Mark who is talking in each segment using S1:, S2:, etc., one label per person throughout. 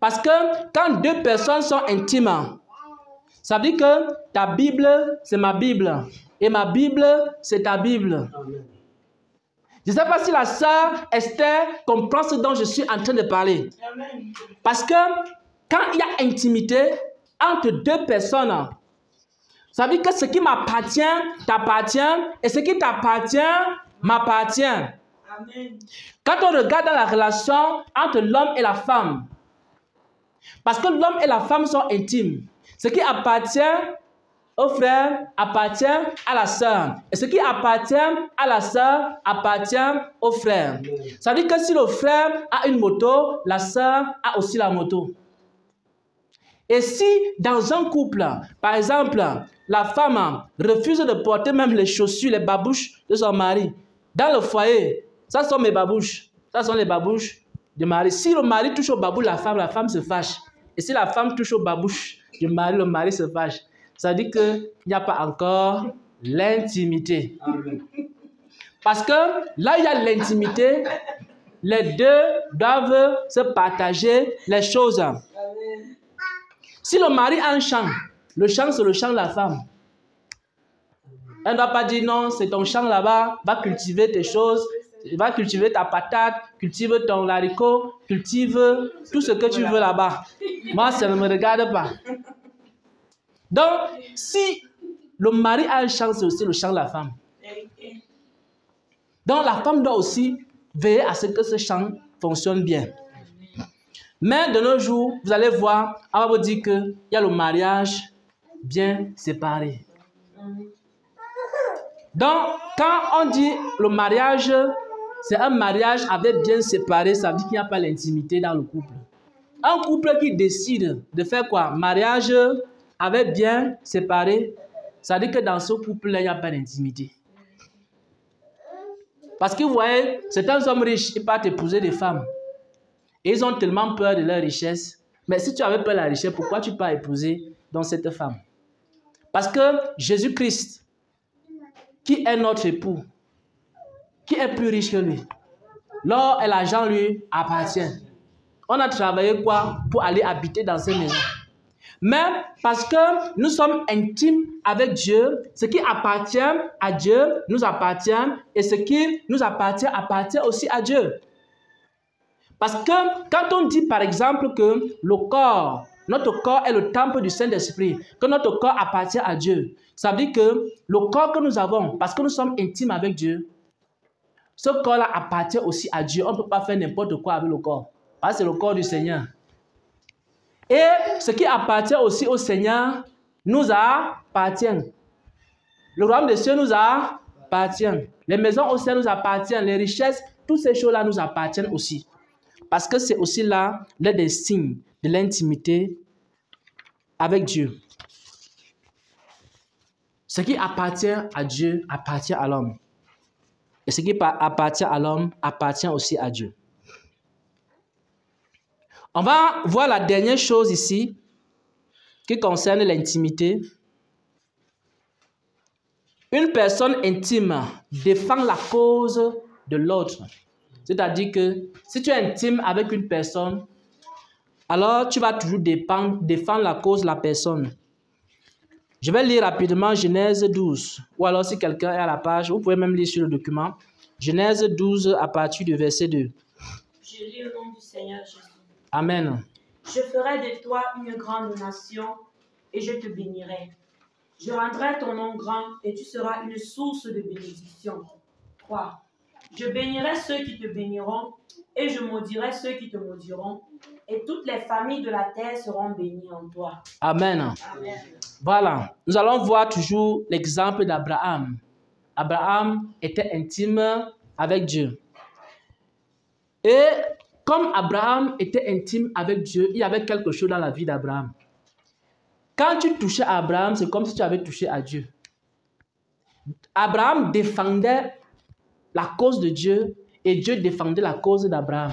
S1: Parce que quand deux personnes sont intimes, ça veut dire que ta Bible, c'est ma Bible. Et ma Bible, c'est ta Bible.
S2: Amen.
S1: Je ne sais pas si la sœur Esther comprend ce dont je suis en train de parler.
S2: Amen.
S1: Parce que quand il y a intimité entre deux personnes, ça veut dire que ce qui m'appartient, t'appartient, et ce qui t'appartient, m'appartient.
S2: Amen.
S1: Quand on regarde dans la relation entre l'homme et la femme, parce que l'homme et la femme sont intimes, ce qui appartient au frère appartient à la sœur. Et ce qui appartient à la sœur appartient au frère. Ça veut dire que si le frère a une moto, la sœur a aussi la moto. Et si dans un couple, par exemple, la femme refuse de porter même les chaussures, les babouches de son mari, dans le foyer, ça sont mes babouches, ça sont les babouches du mari. Si le mari touche au babou la femme se fâche. Et si la femme touche au babouche du mari, le mari se fâche. Ça dit qu'il n'y a pas encore l'intimité. Parce que là, il y a l'intimité, les deux doivent se partager les choses. Si le mari a un champ, le champ, c'est le champ de la femme. Elle ne doit pas dire non, c'est ton champ là-bas, va cultiver tes choses, va cultiver ta patate, cultive ton haricot, cultive tout ce que tu veux là-bas. Moi, ça ne me regarde pas. Donc, si le mari a un champ, c'est aussi le champ de la femme. Donc, la femme doit aussi veiller à ce que ce champ fonctionne bien. Mais de nos jours, vous allez voir, on va vous dire qu'il y a le mariage bien séparé. Donc, quand on dit le mariage, c'est un mariage avec bien séparé, ça veut dire qu'il n'y a pas l'intimité dans le couple. Un couple qui décide de faire quoi? Mariage avec bien séparé, ça veut dire que dans ce couple-là, il n'y a pas d'intimité. Parce que vous voyez, certains hommes riches, ils partent épouser des femmes. Et ils ont tellement peur de leur richesse. Mais si tu avais peur de la richesse, pourquoi tu pars épouser dans cette femme? Parce que Jésus-Christ, qui est notre époux, qui est plus riche que lui, l'or et l'argent lui appartiennent. On a travaillé quoi pour aller habiter dans ces maisons. Mais parce que nous sommes intimes avec Dieu, ce qui appartient à Dieu nous appartient et ce qui nous appartient appartient aussi à Dieu. Parce que quand on dit par exemple que le corps, notre corps est le temple du Saint-Esprit, que notre corps appartient à Dieu, ça veut dire que le corps que nous avons, parce que nous sommes intimes avec Dieu, ce corps-là appartient aussi à Dieu. On ne peut pas faire n'importe quoi avec le corps. Parce que c'est le corps du Seigneur. Et ce qui appartient aussi au Seigneur nous appartient. Le royaume des cieux nous appartient. Les maisons au ciel nous appartiennent. Les richesses, toutes ces choses-là nous appartiennent aussi. Parce que c'est aussi là l'un des signes de l'intimité avec Dieu. Ce qui appartient à Dieu appartient à l'homme. Et ce qui appartient à l'homme appartient aussi à Dieu. On va voir la dernière chose ici qui concerne l'intimité. Une personne intime défend la cause de l'autre. C'est-à-dire que si tu es intime avec une personne, alors tu vas toujours défendre la cause de la personne. Je vais lire rapidement Genèse 12. Ou alors si quelqu'un est à la page, vous pouvez même lire sur le document. Genèse 12 à partir du verset 2.
S2: Je lis au nom du Seigneur Jésus.
S1: Amen.
S2: Je ferai de toi une grande nation et je te bénirai. Je rendrai ton nom grand et tu seras une source de bénédiction. 3. Je bénirai ceux qui te béniront et je maudirai ceux qui te maudiront. Et toutes les familles de la terre seront bénies en toi.
S1: Amen.
S2: Amen.
S1: Voilà. Nous allons voir toujours l'exemple d'Abraham. Abraham était intime avec Dieu. Et comme Abraham était intime avec Dieu, il y avait quelque chose dans la vie d'Abraham. Quand tu touchais à Abraham, c'est comme si tu avais touché à Dieu. Abraham défendait la cause de Dieu et Dieu défendait la cause d'Abraham.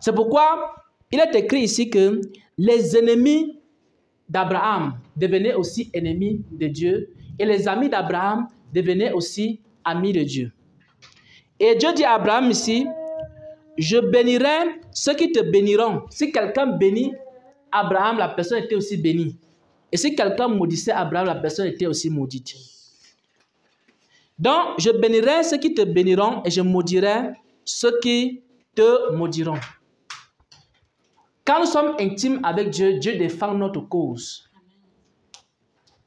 S1: C'est pourquoi il est écrit ici que les ennemis d'Abraham devenaient aussi ennemis de Dieu et les amis d'Abraham devenaient aussi amis de Dieu. Et Dieu dit à Abraham ici, je bénirai ceux qui te béniront. Si quelqu'un bénit Abraham, la personne était aussi bénie. Et si quelqu'un maudissait Abraham, la personne était aussi maudite. Donc, je bénirai ceux qui te béniront et je maudirai ceux qui te maudiront. Quand nous sommes intimes avec Dieu, Dieu défend notre cause.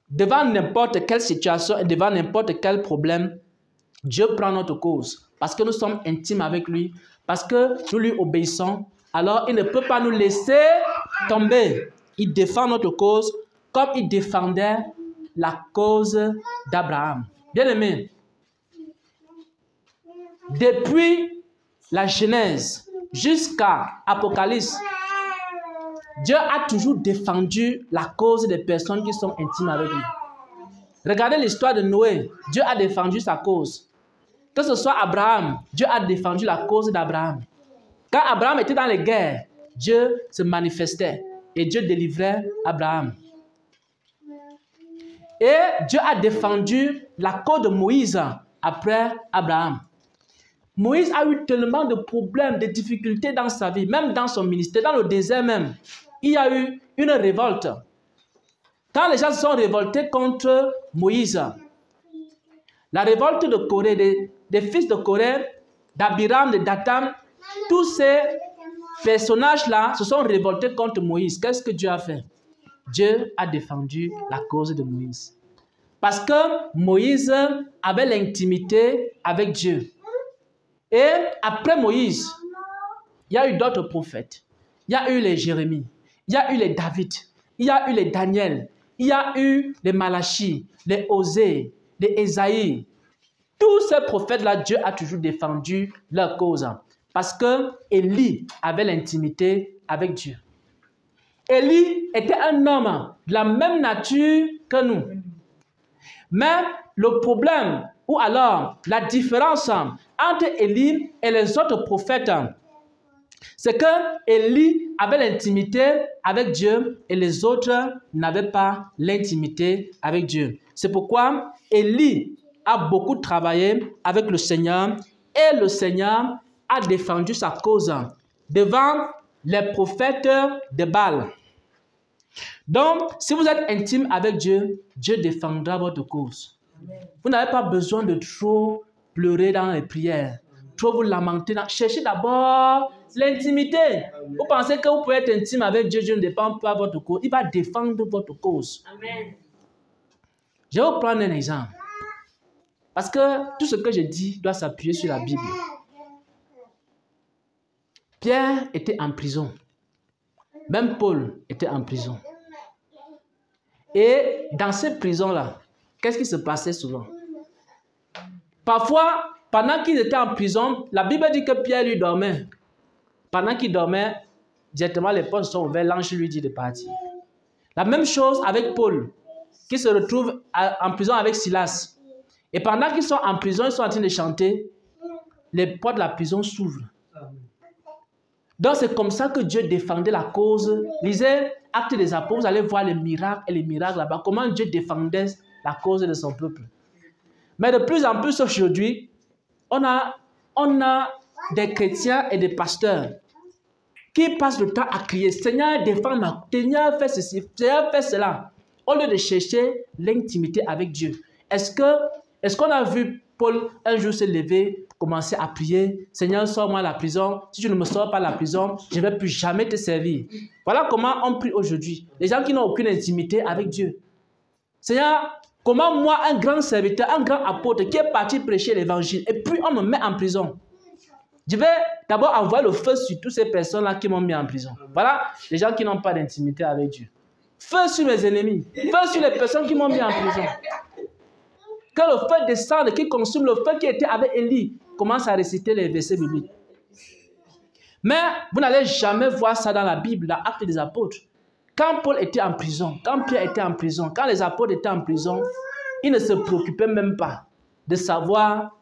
S1: Devant n'importe quelle situation et devant n'importe quel problème, Dieu prend notre cause. Parce que nous sommes intimes avec lui, parce que nous lui obéissons, alors il ne peut pas nous laisser tomber. Il défend notre cause comme il défendait la cause d'Abraham. Bien-aimés, depuis la Genèse jusqu'à Apocalypse, Dieu a toujours défendu la cause des personnes qui sont intimes avec lui. Regardez l'histoire de Noé. Dieu a défendu sa cause. Que ce soit Abraham, Dieu a défendu la cause d'Abraham. Quand Abraham était dans les guerres, Dieu se manifestait et Dieu délivrait Abraham. Et Dieu a défendu la cause de Moïse après Abraham. Moïse a eu tellement de problèmes, de difficultés dans sa vie, même dans son ministère, dans le désert même. Il y a eu une révolte. Quand les gens se sont révoltés contre Moïse, la révolte de Corée, des fils de Corée, d'Abiram, de Dathan, tous ces personnages-là se sont révoltés contre Moïse. Qu'est-ce que Dieu a fait? Dieu a défendu la cause de Moïse. Parce que Moïse avait l'intimité avec Dieu. Et après Moïse, il y a eu d'autres prophètes. Il y a eu les Jérémie, il y a eu les David, il y a eu les Daniel, il y a eu les Malachie, les Osée, les Ésaïe. Tous ces prophètes-là, Dieu a toujours défendu leur cause. Parce que Élie avait l'intimité avec Dieu. Élie était un homme de la même nature que nous. Mais le problème, ou alors la différence entre Élie et les autres prophètes, c'est que Élie avait l'intimité avec Dieu et les autres n'avaient pas l'intimité avec Dieu. C'est pourquoi Élie a beaucoup travaillé avec le Seigneur et le Seigneur a défendu sa cause devant les prophètes de Baal. Donc, si vous êtes intime avec Dieu, Dieu défendra votre cause. Vous n'avez pas besoin de trop pleurer dans les prières, trop vous lamenter. Cherchez d'abord l'intimité. Vous pensez que vous pouvez être intime avec Dieu, Dieu ne défend pas votre cause. Il va défendre votre cause. Amen. Je vais vous prendre un exemple. Parce que tout ce que je dis doit s'appuyer sur la Bible. Pierre était en prison. Même Paul était en prison. Et dans ces prisons-là, qu'est-ce qui se passait souvent? Parfois, pendant qu'ils étaient en prison, la Bible dit que Pierre lui dormait. Pendant qu'il dormait, directement les portes sont ouvertes, l'ange lui dit de partir. La même chose avec Paul, qui se retrouve en prison avec Silas. Et pendant qu'ils sont en prison, ils sont en train de chanter, les portes de la prison s'ouvrent. Donc c'est comme ça que Dieu défendait la cause. Lisez Actes des Apôtres, vous allez voir les miracles et les miracles là-bas. Comment Dieu défendait la cause de son peuple. Mais de plus en plus aujourd'hui, on a des chrétiens et des pasteurs qui passent le temps à crier, Seigneur, défends-moi, Seigneur, fais ceci, Seigneur, fais cela, au lieu de chercher l'intimité avec Dieu. Est-ce qu'on a vu Paul un jour se lever, commencer à prier, Seigneur, sors-moi de la prison, si tu ne me sors pas de la prison, je ne vais plus jamais te servir. Voilà comment on prie aujourd'hui. Les gens qui n'ont aucune intimité avec Dieu. Seigneur, comment moi, un grand serviteur, un grand apôtre qui est parti prêcher l'évangile, et puis on me met en prison. Je vais d'abord envoyer le feu sur toutes ces personnes-là qui m'ont mis en prison. Voilà les gens qui n'ont pas d'intimité avec Dieu. Feu sur mes ennemis, feu sur les personnes qui m'ont mis en prison. Que le feu descende, qui consume le feu qui était avec Élie, commence à réciter les versets bibliques. Mais vous n'allez jamais voir ça dans la Bible, dans Actes des Apôtres. Quand Paul était en prison, quand Pierre était en prison, quand les apôtres étaient en prison, ils ne se préoccupaient même pas de savoir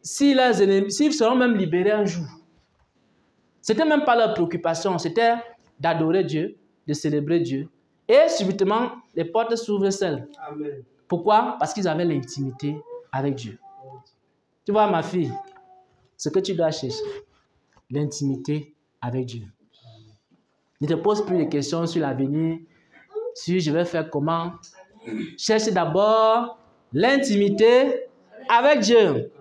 S1: si leurs ennemis, s'ils seront même libérés un jour. Ce n'était même pas leur préoccupation, c'était d'adorer Dieu, de célébrer Dieu. Et subitement, les portes s'ouvrent seules. ce que tu dois chercher, l'intimité avec Dieu. Ne te pose plus de questions sur l'avenir, sur je vais faire comment. Cherche d'abord l'intimité avec Dieu.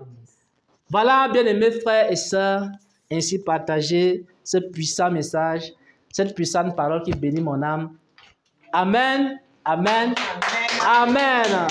S1: Voilà, bien-aimés frères et sœurs, ainsi partager ce puissant message, cette puissante parole qui bénit mon âme. Amen, amen, amen.